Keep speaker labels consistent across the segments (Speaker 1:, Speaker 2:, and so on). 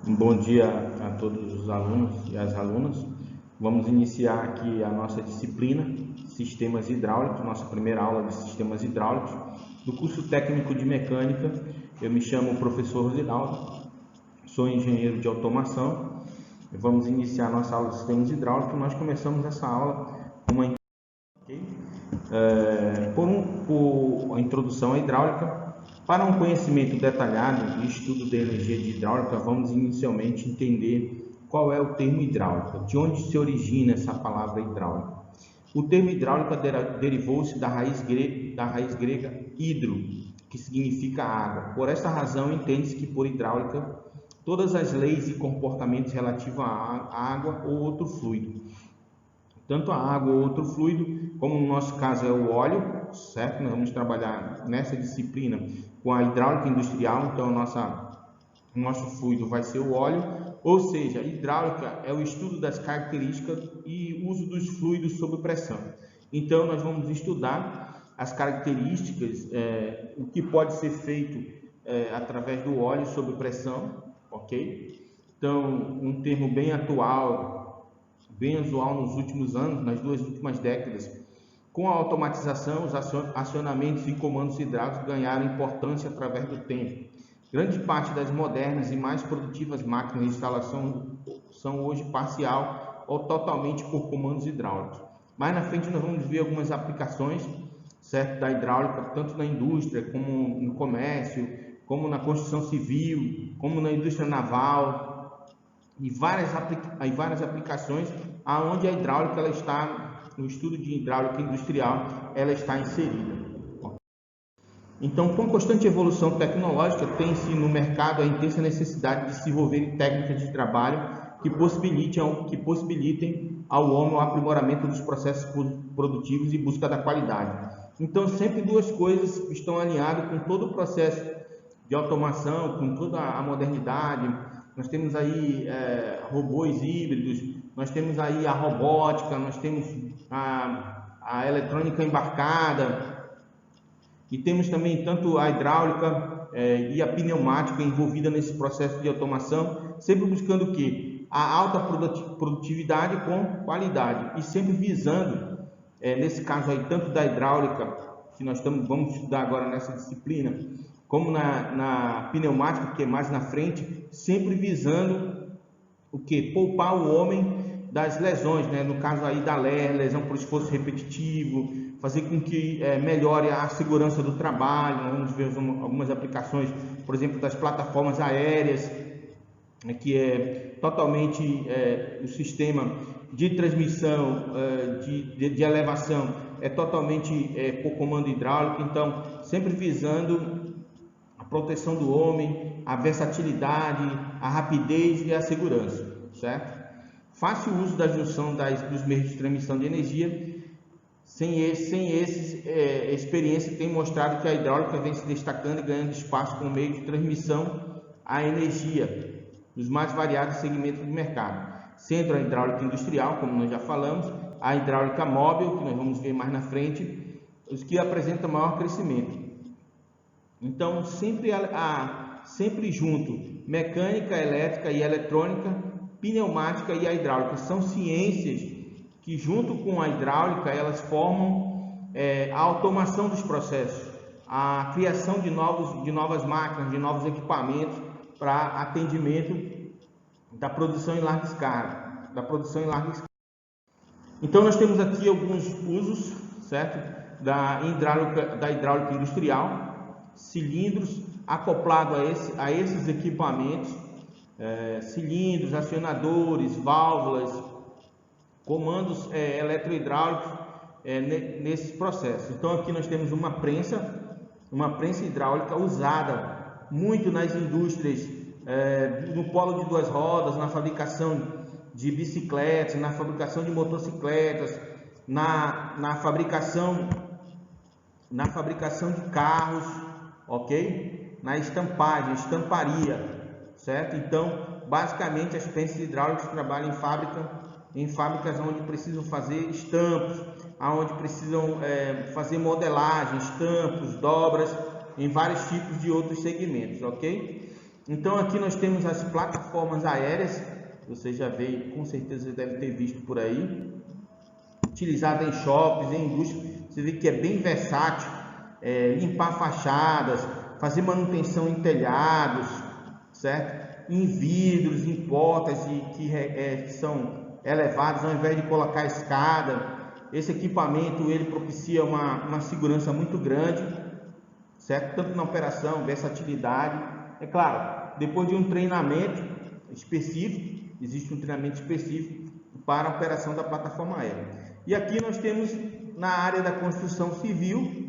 Speaker 1: Bom dia a todos os alunos e as alunas. Vamos iniciar aqui a nossa disciplina Sistemas Hidráulicos, nossa primeira aula de Sistemas Hidráulicos do curso técnico de Mecânica. Eu me chamo professor Rosinaldo, sou engenheiro de automação. Vamos iniciar a nossa aula de Sistemas Hidráulicos. Nós começamos essa aula com uma por a introdução à hidráulica. Para um conhecimento detalhado e estudo da energia de hidráulica, vamos inicialmente entender qual é o termo hidráulica, de onde se origina essa palavra hidráulica. O termo hidráulica derivou-se da raiz grega hidro, que significa água. Por esta razão, entende-se que por hidráulica todas as leis e comportamentos relativos à água ou outro fluido. Tanto a água ou outro fluido, como no nosso caso é o óleo, certo? Nós vamos trabalhar nessa disciplina com a hidráulica industrial, então o nosso fluido vai ser o óleo, ou seja, hidráulica é o estudo das características e uso dos fluidos sob pressão. Então nós vamos estudar as características, o que pode ser feito através do óleo sob pressão, ok? Então, um termo bem usual nos últimos anos, nas duas últimas décadas. Com a automatização, os acionamentos e comandos hidráulicos ganharam importância através do tempo. Grande parte das modernas e mais produtivas máquinas de instalação são hoje parcial ou totalmente por comandos hidráulicos. Mais na frente nós vamos ver algumas aplicações, certo, da hidráulica, tanto na indústria, como no comércio, como na construção civil, como na indústria naval, e várias aplicações aonde a hidráulica ela está, no estudo de hidráulica industrial, ela está inserida. Então, com a constante evolução tecnológica, tem-se no mercado a intensa necessidade de se desenvolver técnicas de trabalho que possibilitem ao homem o aprimoramento dos processos produtivos e busca da qualidade. Então, sempre duas coisas estão alinhadas com todo o processo de automação, com toda a modernidade. Nós temos aí robôs híbridos, nós temos aí a robótica, nós temos a eletrônica embarcada, e temos também tanto a hidráulica e a pneumática envolvida nesse processo de automação, sempre buscando o quê? A alta produtividade com qualidade, e sempre visando, nesse caso aí, tanto da hidráulica, que nós vamos estudar agora nessa disciplina, como na pneumática, que é mais na frente, sempre visando o que? Poupar o homem das lesões, né? No caso aí da lesão por esforço repetitivo, fazer com que melhore a segurança do trabalho. Nós vamos ver algumas aplicações, por exemplo, das plataformas aéreas, que é totalmente o sistema de transmissão, de elevação, é totalmente por comando hidráulico. Então, sempre visando a proteção do homem, a versatilidade, a rapidez e a segurança, certo? Fácil uso da junção dos meios de transmissão de energia. Sem esses, a experiência tem mostrado que a hidráulica vem se destacando e ganhando espaço como meio de transmissão à energia nos mais variados segmentos do mercado, sendo a hidráulica industrial, como nós já falamos, a hidráulica móvel, que nós vamos ver mais na frente, os que apresentam maior crescimento. Então, sempre junto, mecânica, elétrica e eletrônica, pneumática e a hidráulica, são ciências que, junto com a hidráulica, elas formam a automação dos processos, a criação de novas máquinas, de novos equipamentos para atendimento da produção em larga escala, Então, nós temos aqui alguns usos, certo, da hidráulica industrial. Cilindros acoplados a esses equipamentos, cilindros, acionadores, válvulas, comandos eletrohidráulicos nesses processos. Então aqui nós temos uma prensa hidráulica usada muito nas indústrias, no polo de duas rodas, na fabricação de bicicletas, na fabricação de motocicletas, na fabricação de carros, ok? Na estamparia, certo? Então, basicamente, as prensas hidráulicas trabalham em fábricas onde precisam fazer estampos, onde precisam fazer modelagem, estampos, dobras, em vários tipos de outros segmentos, ok? Então aqui nós temos as plataformas aéreas, você já veio, com certeza deve ter visto por aí, utilizada em shoppings, em indústria. Você vê que é bem versátil, limpar fachadas, fazer manutenção em telhados, certo? Em vidros, em portas que são elevados, ao invés de colocar escada. Esse equipamento ele propicia uma segurança muito grande, certo? Tanto na operação, versatilidade. É claro, depois de um treinamento específico, existe um treinamento específico para a operação da plataforma aérea. E aqui nós temos na área da construção civil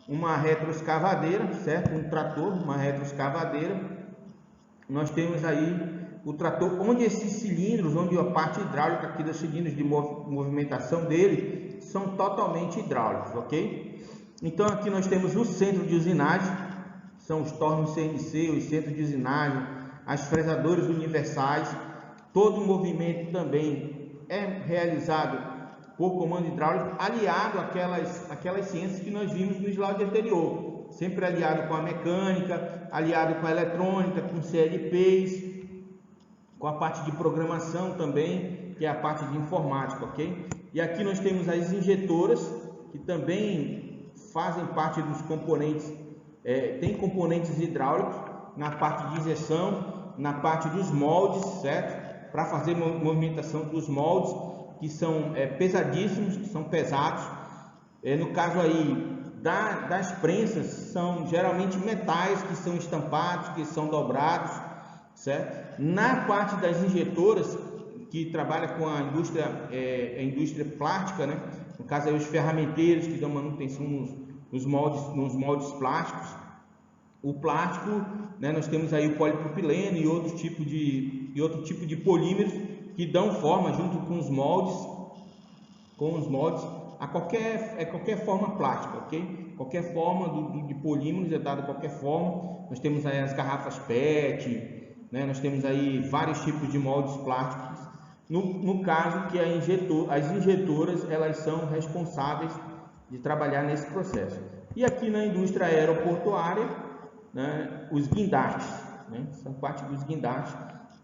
Speaker 1: uma retroescavadeira, certo? Um trator, uma retroescavadeira. Nós temos aí o trator, onde esses cilindros, onde a parte hidráulica aqui dos cilindros de movimentação dele são totalmente hidráulicos, ok? Então aqui nós temos o centro de usinagem, são os tornos CNC, os centros de usinagem, as fresadoras universais. Todo o movimento também é realizado por comando hidráulico, aliado àquelas ciências que nós vimos no slide anterior, sempre aliado com a mecânica, aliado com a eletrônica, com CLPs, com a parte de programação também, que é a parte de informática, ok? E aqui nós temos as injetoras, que também fazem parte dos componentes, tem componentes hidráulicos na parte de injeção, na parte dos moldes, certo? Para fazer movimentação dos moldes, que são pesadíssimos, que são pesados. No caso aí das prensas, são geralmente metais que são estampados, que são dobrados, certo? Na parte das injetoras, que trabalha com a indústria plástica, né? No caso aí os ferramenteiros que dão manutenção nos moldes plásticos. O plástico, né? Nós temos aí o polipropileno e outro tipo de polímeros que dão forma junto com os moldes a qualquer forma plástica, ok? Qualquer forma de polímeros é dado qualquer forma. Nós temos aí as garrafas PET, né? Nós temos aí vários tipos de moldes plásticos. No caso que as injetoras elas são responsáveis de trabalhar nesse processo. E aqui na indústria aeroportuária, né? Os guindastes, né? Essa parte dos guindastes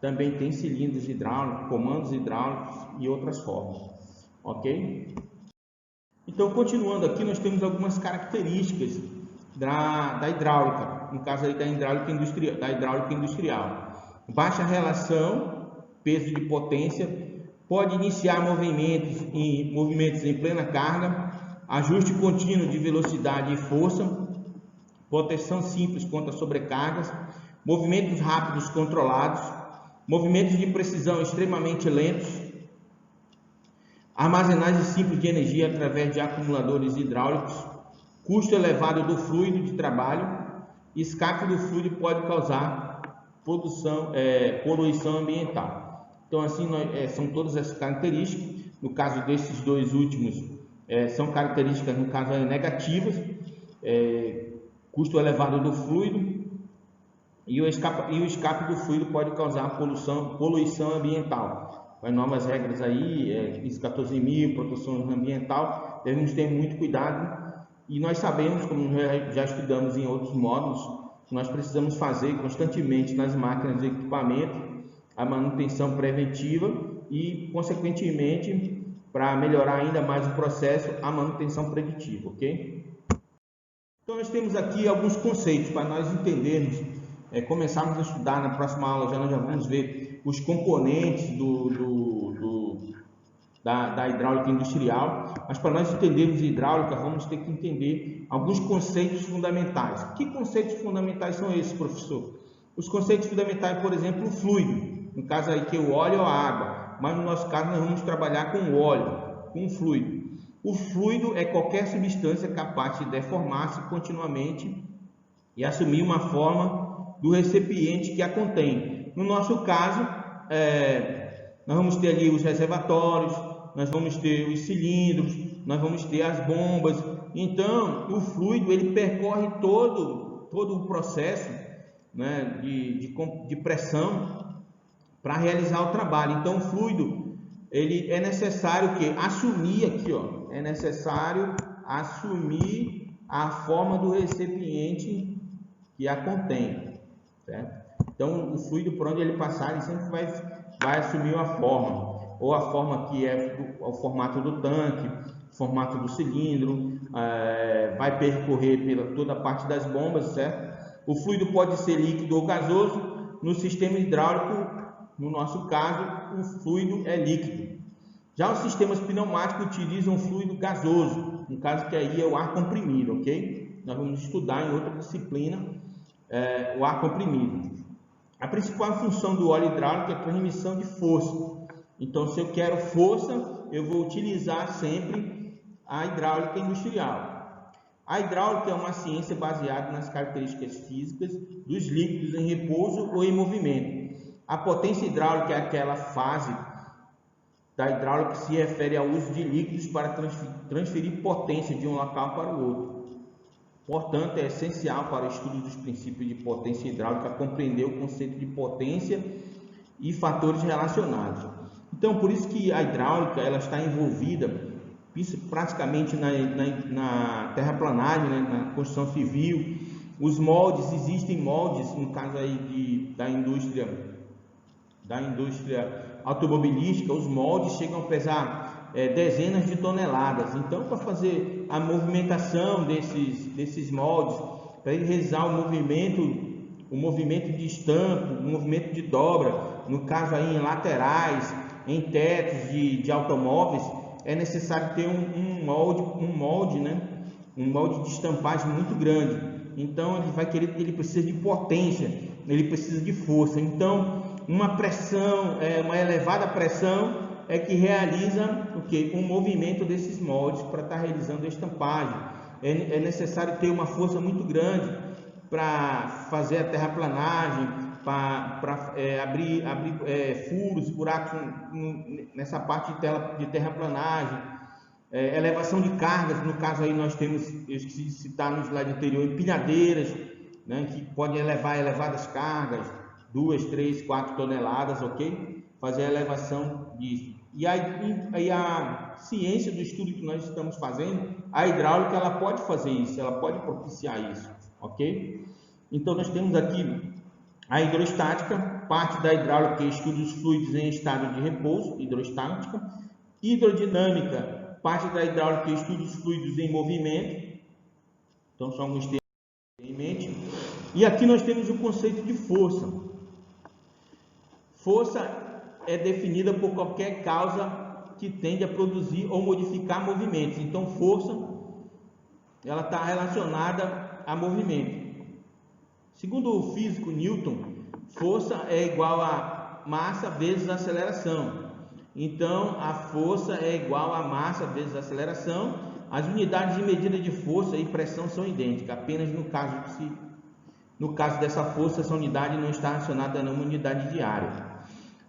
Speaker 1: também tem cilindros hidráulicos, comandos hidráulicos e outras formas, ok? Então, continuando aqui, nós temos algumas características da hidráulica, no caso aí da hidráulica industrial. Baixa relação, peso de potência, pode iniciar movimentos em plena carga, ajuste contínuo de velocidade e força, proteção simples contra sobrecargas, movimentos rápidos controlados, movimentos de precisão extremamente lentos, armazenagem simples de energia através de acumuladores hidráulicos, custo elevado do fluido de trabalho, escape do fluido pode causar poluição ambiental. Então, assim, são todas essas características. No caso desses dois últimos, são características, no caso, negativas, custo elevado do fluido, e o escape do fluido pode causar poluição ambiental. Com as novas regras aí, ISO 14000, proteção ambiental, devemos ter muito cuidado. E nós sabemos, como já estudamos em outros módulos, nós precisamos fazer constantemente nas máquinas e equipamentos a manutenção preventiva e, consequentemente, para melhorar ainda mais o processo, a manutenção preditiva, ok? Então, nós temos aqui alguns conceitos para nós entendermos, começarmos a estudar. Na próxima aula nós já vamos ver os componentes da hidráulica industrial, mas para nós entendermos hidráulica, vamos ter que entender alguns conceitos fundamentais. Que conceitos fundamentais são esses, professor? Os conceitos fundamentais, por exemplo, o fluido, no caso aí que é o óleo ou a água, mas no nosso caso nós vamos trabalhar com o óleo, com o fluido. O fluido é qualquer substância capaz de deformar-se continuamente e assumir uma forma do recipiente que a contém. No nosso caso, nós vamos ter ali os reservatórios, nós vamos ter os cilindros, nós vamos ter as bombas. Então, o fluido ele percorre todo o processo, né, de pressão para realizar o trabalho. Então, o fluido ele é necessário assumir aqui, ó, é necessário assumir a forma do recipiente que a contém, certo? Então, o fluido, por onde ele passar, ele sempre vai assumir uma forma, ou a forma que é o formato do tanque, formato do cilindro, vai percorrer pela toda a parte das bombas, certo? O fluido pode ser líquido ou gasoso. No sistema hidráulico, no nosso caso, o fluido é líquido. Já os sistemas pneumáticos utilizam fluido gasoso, no caso que aí é o ar comprimido, ok? Nós vamos estudar em outra disciplina o ar comprimido. A principal função do óleo hidráulico é a transmissão de força. Então, se eu quero força, eu vou utilizar sempre a hidráulica industrial. A hidráulica é uma ciência baseada nas características físicas dos líquidos em repouso ou em movimento. A potência hidráulica é aquela fase da hidráulica que se refere ao uso de líquidos para transferir potência de um local para o outro. Portanto, é essencial para o estudo dos princípios de potência hidráulica compreender o conceito de potência e fatores relacionados. Então, por isso que a hidráulica ela está envolvida praticamente na terraplanagem, né, na construção civil. Os moldes, existem moldes, no caso aí da indústria automobilística, os moldes chegam a pesar dezenas de toneladas. Então, para fazer a movimentação desses moldes, para ele realizar o movimento de estampo, o movimento de dobra, no caso aí em laterais, em tetos de automóveis, é necessário ter um molde, né? Um molde de estampagem muito grande. Então ele precisa de potência, ele precisa de força. Então uma elevada pressão é que realiza um movimento desses moldes para estar realizando a estampagem. É necessário ter uma força muito grande para fazer a terraplanagem, para abrir furos, buracos nessa parte de terraplanagem, elevação de cargas. No caso aí nós temos, eu esqueci de citar no slide anterior, empilhadeiras, né, que podem elevar elevadas cargas, 2, 3, 4 toneladas, ok? Fazer a elevação disso. E aí a ciência do estudo que nós estamos fazendo, a hidráulica, ela pode fazer isso, ela pode propiciar isso, ok? Então nós temos aqui a hidrostática, parte da hidráulica que estuda os fluidos em estado de repouso, hidrostática. Hidrodinâmica, parte da hidráulica que estuda os fluidos em movimento. Então são alguns termos em mente. E aqui nós temos o conceito de força. Força é definida por qualquer causa que tende a produzir ou modificar movimentos. Então, força ela está relacionada a movimento. Segundo o físico Newton, força é igual a massa vezes aceleração. Então, a força é igual a massa vezes aceleração. As unidades de medida de força e pressão são idênticas, apenas no caso dessa força, essa unidade não está relacionada a nenhuma unidade de área.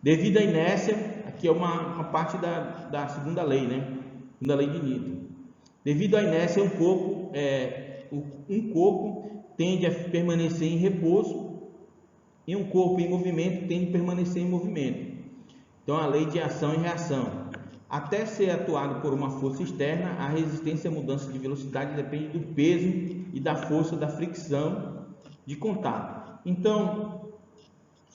Speaker 1: Devido à inércia, aqui é uma parte da segunda lei, né? Segunda lei de Newton. Devido à inércia, um corpo tende a permanecer em repouso e um corpo em movimento tende a permanecer em movimento. Então, a lei de ação e reação. Até ser atuado por uma força externa, a resistência à mudança de velocidade depende do peso e da força da fricção de contato. Então,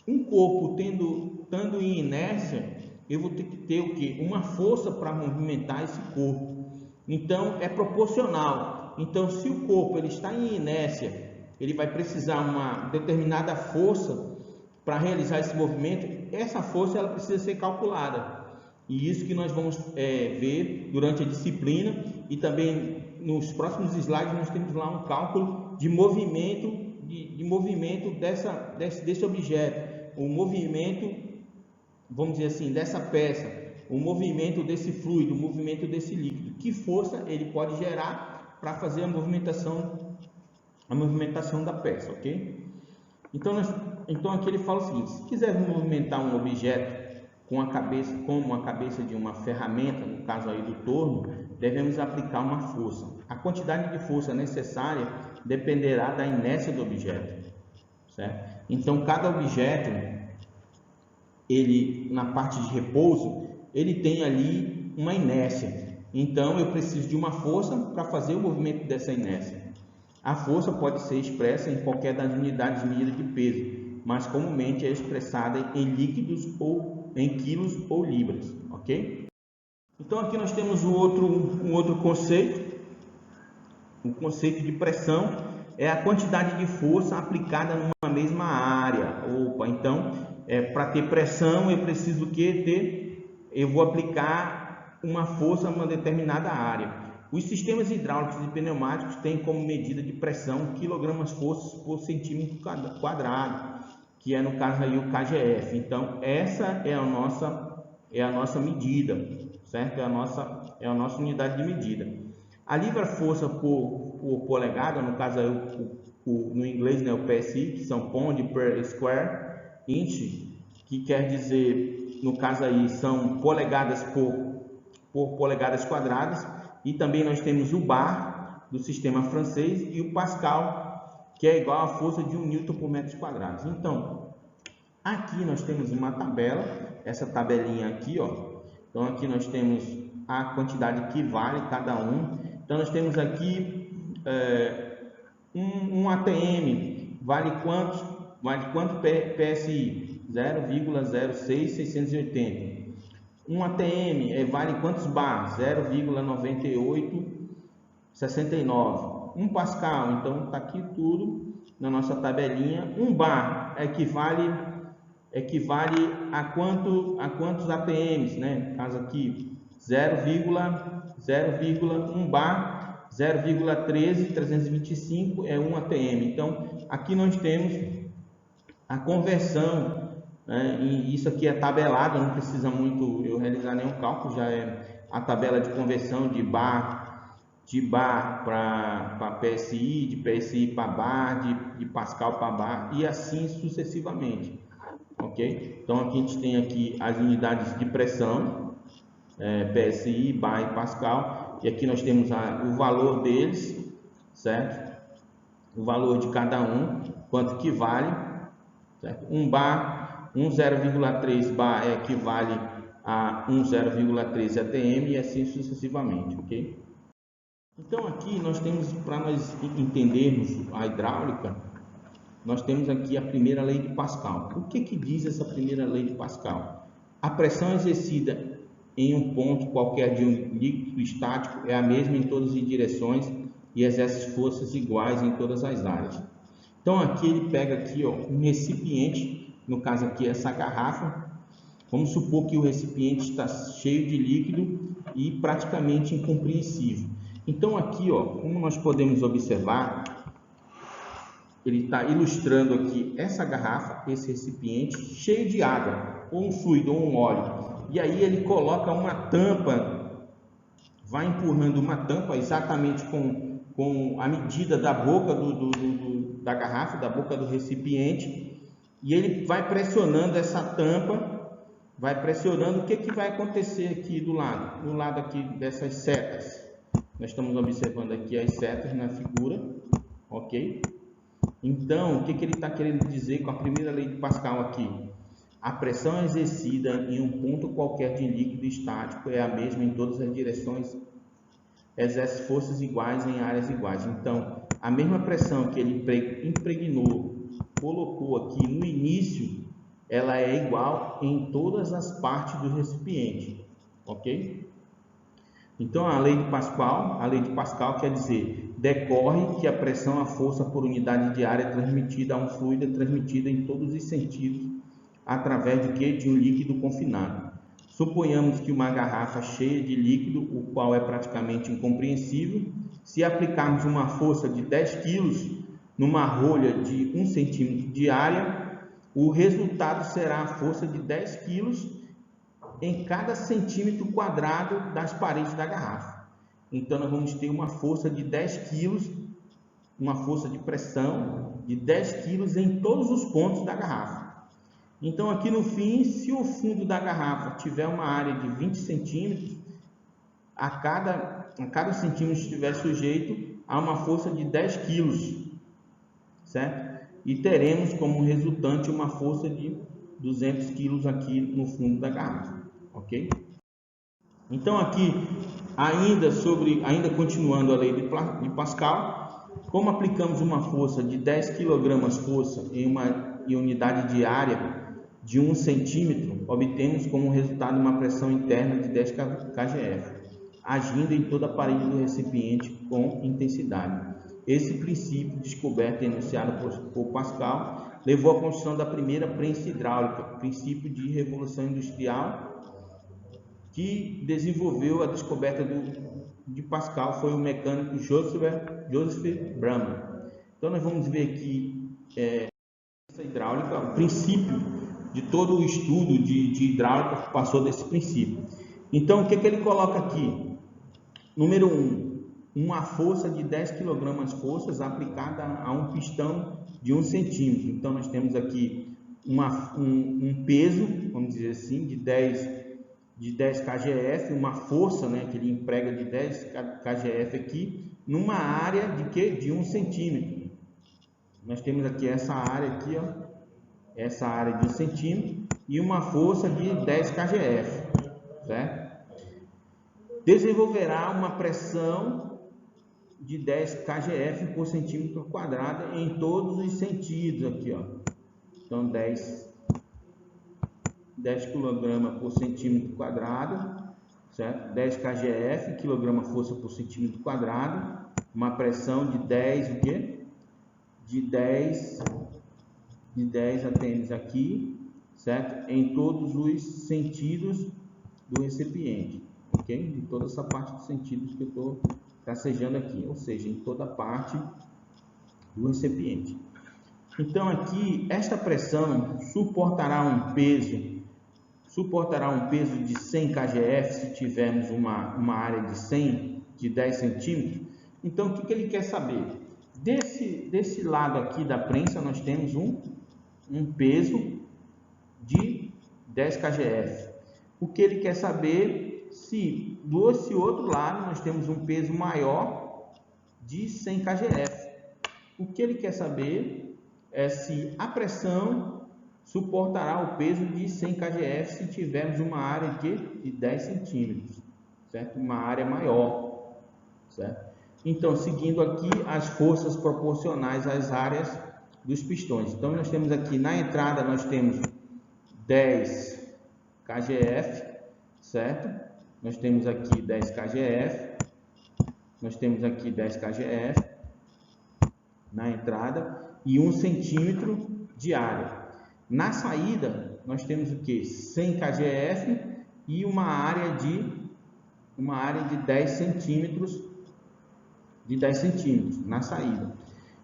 Speaker 1: um corpo estando em inércia, eu vou ter que ter o quê? Uma força para movimentar esse corpo. Então, é proporcional. Então, se o corpo ele está em inércia, ele vai precisar uma determinada força para realizar esse movimento. Essa força ela precisa ser calculada. E isso que nós vamos ver durante a disciplina. E também nos próximos slides nós temos lá um cálculo de movimento, desse objeto. O movimento, vamos dizer assim, dessa peça, o movimento desse fluido, o movimento desse líquido, que força ele pode gerar para fazer a movimentação da peça, ok? Então aqui ele fala o seguinte: se quiser movimentar um objeto como a cabeça de uma ferramenta, no caso aí do torno, devemos aplicar uma força. A quantidade de força necessária dependerá da inércia do objeto, certo? Então, cada objeto, na parte de repouso, ele tem ali uma inércia. Então, eu preciso de uma força para fazer o movimento dessa inércia. A força pode ser expressa em qualquer das unidades de medida de peso. mas comumente é expressada em líquidos ou em quilos ou libras, ok? Então aqui nós temos um outro conceito, o conceito de pressão é a quantidade de força aplicada numa mesma área. Então para ter pressão eu preciso eu vou aplicar uma força numa determinada área. Os sistemas hidráulicos e pneumáticos têm como medida de pressão quilogramas-forças por centímetro quadrado, que é no caso aí o kgf. Então essa é a nossa medida, certo? É a nossa unidade de medida. A livre-força por polegada, no caso aí no inglês, né, o PSI, que são pound per square inch, que quer dizer, no caso aí, são polegadas por polegadas quadradas. E também nós temos o bar do sistema francês e o Pascal, que é igual à força de 1 newton por metro quadrado. Então, aqui nós temos uma tabela, essa tabelinha aqui, ó. Então, aqui nós temos a quantidade que vale cada um. Então, nós temos aqui um ATM, vale quanto PSI? 0,06680. Um ATM vale quantos bar? 0,9869. Um Pascal, então está aqui tudo na nossa tabelinha. Um bar equivale a quantos ATMs, né? No caso aqui 0,1 bar, 0,13325 é um ATM. Então aqui nós temos a conversão, né? E isso aqui é tabelado, não precisa muito eu realizar nenhum cálculo, já é a tabela de conversão de bar para PSI, de PSI para bar, de Pascal para bar e assim sucessivamente, ok? Então aqui a gente tem aqui as unidades de pressão, PSI, bar e Pascal, e aqui nós temos o valor deles, certo? O valor de cada um, quanto que vale, certo? Um bar, 0,3 bar equivale a 0,3 ATM e assim sucessivamente, ok? Então aqui nós temos, para nós entendermos a hidráulica, nós temos aqui a primeira lei de Pascal. O que diz essa primeira lei de Pascal? A pressão exercida em um ponto qualquer de um líquido estático é a mesma em todas as direções e exerce forças iguais em todas as áreas. Então aqui ele pega aqui, ó, um recipiente, no caso aqui essa garrafa. Vamos supor que o recipiente está cheio de líquido e praticamente incompreensível. Então aqui, ó, como nós podemos observar, ele está ilustrando aqui essa garrafa, esse recipiente cheio de água, ou um fluido, ou um óleo. E aí ele coloca uma tampa, vai empurrando uma tampa exatamente com a medida da boca da garrafa, da boca do recipiente, e ele vai pressionando essa tampa, vai pressionando. O que vai acontecer aqui do lado aqui dessas setas? Nós estamos observando aqui as setas na figura, ok? Então, o que ele está querendo dizer com a primeira lei de Pascal aqui? A pressão exercida em um ponto qualquer de líquido estático é a mesma em todas as direções, exerce forças iguais em áreas iguais. Então, a mesma pressão que ele impregnou, colocou aqui no início, ela é igual em todas as partes do recipiente, ok? Então, a lei de Pascal quer dizer, decorre que a pressão, a força por unidade de área transmitida a um fluido é transmitida em todos os sentidos, através de quê? De um líquido confinado. Suponhamos que uma garrafa cheia de líquido, o qual é praticamente incompreensível, se aplicarmos uma força de 10 kg numa rolha de 1 centímetro de área, o resultado será a força de 10 kg em cada centímetro quadrado das paredes da garrafa. Então nós vamos ter uma força de 10 kg, uma força de pressão de 10 kg em todos os pontos da garrafa. Então aqui no fim, se o fundo da garrafa tiver uma área de 20 centímetros, a cada centímetro estiver sujeito a uma força de 10 kg, certo? E teremos como resultante uma força de 200 kg aqui no fundo da garrafa, ok? Então aqui, ainda continuando a lei de Pascal, como aplicamos uma força de 10 kg força em uma e unidade de área de 1 centímetro, obtemos como resultado uma pressão interna de 10 kgf, agindo em toda a parede do recipiente com intensidade. Esse princípio, descoberto e enunciado por Pascal, levou à construção da primeira prensa hidráulica, princípio de revolução industrial, que desenvolveu a descoberta de Pascal, foi o mecânico Joseph Bramah. Então, nós vamos ver aqui essa hidráulica, o princípio de todo o estudo de hidráulica passou desse princípio. Então, o que ele coloca aqui? Número 1, uma força de 10 kg forças aplicada a um pistão de 1 centímetro. Então, nós temos aqui um peso, vamos dizer assim, de 10 kgf, uma força, né, que ele emprega de 10 kgf aqui, numa área de quê? De 1 centímetro. Nós temos aqui essa área aqui, ó, essa área de 1 centímetro e uma força de 10 kgf, certo? Desenvolverá uma pressão de 10 kgf por centímetro quadrado em todos os sentidos aqui, ó. Então 10 kg por centímetro quadrado, certo? 10 kgf, quilograma força por centímetro quadrado, uma pressão de 10, o quê? De 10 atênios aqui, certo? Em todos os sentidos do recipiente, ok? Em toda essa parte dos sentidos que eu estou tracejando aqui, ou seja, em toda a parte do recipiente. Então aqui, esta pressão suportará um peso de 100 kgf se tivermos uma área de 10 centímetros. Então, o que ele quer saber? Desse lado aqui da prensa, nós temos um peso de 10 kgf. O que ele quer saber se desse outro lado nós temos um peso maior de 100 kgf. O que ele quer saber é se a pressão suportará o peso de 100 kgf se tivermos uma área de 10 centímetros, certo? Uma área maior, certo? Então, seguindo aqui as forças proporcionais às áreas dos pistões. Então, nós temos aqui na entrada, nós temos 10 kgf, certo? Nós temos aqui 10 kgf, nós temos aqui 10 kgf na entrada e 1 centímetro de área. Na saída, nós temos o que? 100 kgf e uma área de 10 centímetros na saída.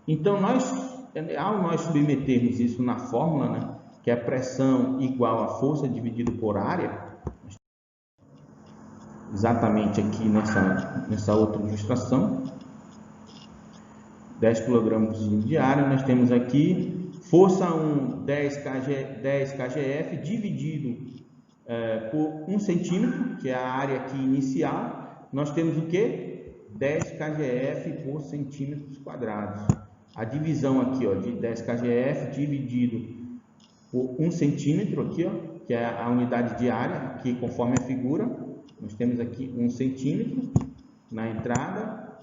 Speaker 1: Então, ao nós submetermos isso na fórmula, né, que é a pressão igual a força dividido por área, exatamente aqui nessa outra ilustração, 10 kg de área, nós temos aqui força 1, 10 kgf dividido por 1 centímetro, que é a área aqui inicial, nós temos o que? 10 kgf por centímetros quadrados. A divisão aqui, ó, de 10 kgf dividido por 1 centímetro aqui, ó, que é a unidade de área, aqui conforme a figura, nós temos aqui 1 centímetro na entrada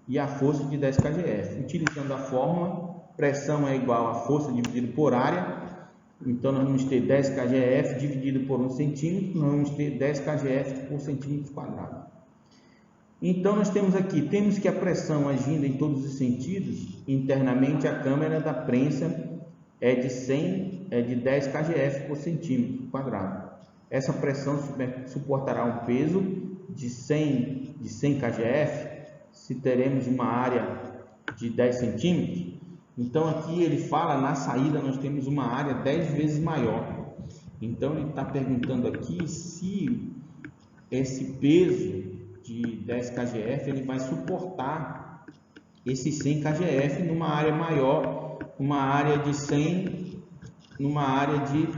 Speaker 1: e a força de 10 kgf. Utilizando a fórmula, pressão é igual a força dividido por área. Então, nós vamos ter 10 kgf dividido por 1 centímetro, nós vamos ter 10 kgf por centímetro quadrado. Então, nós temos que a pressão agindo em todos os sentidos, internamente a câmara da prensa é de 10 kgf por centímetro quadrado. Essa pressão suportará um peso de 100 kgf, se teremos uma área de 10 centímetros. Então, aqui ele fala, na saída nós temos uma área 10 vezes maior. Então, ele está perguntando aqui se esse peso de 10 kgf ele vai suportar esses 100 kgf numa área maior, uma área de 100, numa área de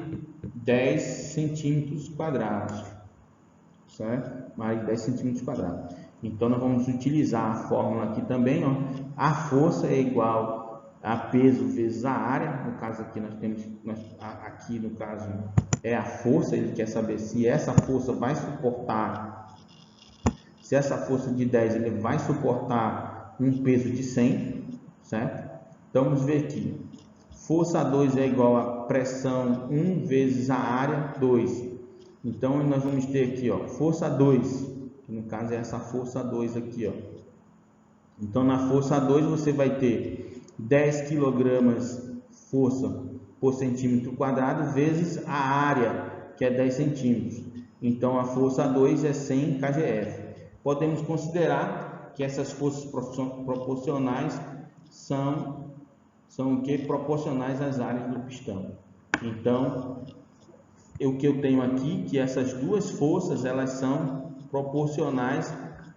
Speaker 1: 10 centímetros quadrados, certo? Uma área de 10 centímetros quadrados. Então, nós vamos utilizar a fórmula aqui também, ó. A força é igual a peso vezes a área. No caso aqui, aqui no caso é a força. Ele quer saber se essa força vai suportar, se essa força de 10 ele vai suportar um peso de 100, certo? Então, vamos ver aqui. Força 2 é igual a pressão 1 vezes a área 2. Então, nós vamos ter aqui, ó, força 2, que no caso é essa força 2 aqui, ó. Então, na força 2 você vai ter 10 kg força por centímetro quadrado vezes a área, que é 10 centímetros. Então, a força 2 é 100 kgf. Podemos considerar que essas forças proporcionais são o que? Proporcionais às áreas do pistão. Então, o que eu tenho aqui, que essas duas forças, elas são proporcionais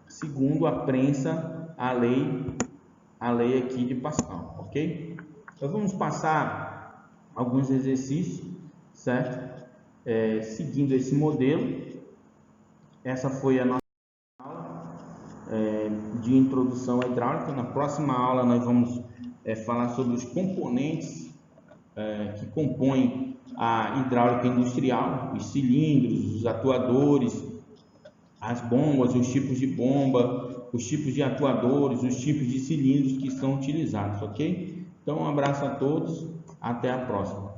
Speaker 1: segundo a prensa, a lei aqui de Pascal, ok? Então, vamos passar alguns exercícios, certo? Seguindo esse modelo. Essa foi a nossa aula de introdução à hidráulica. Na próxima aula nós vamos falar sobre os componentes que compõem a hidráulica industrial, os cilindros, os atuadores, as bombas, os tipos de bomba, os tipos de atuadores, os tipos de cilindros que são utilizados, ok? Então, um abraço a todos, até a próxima.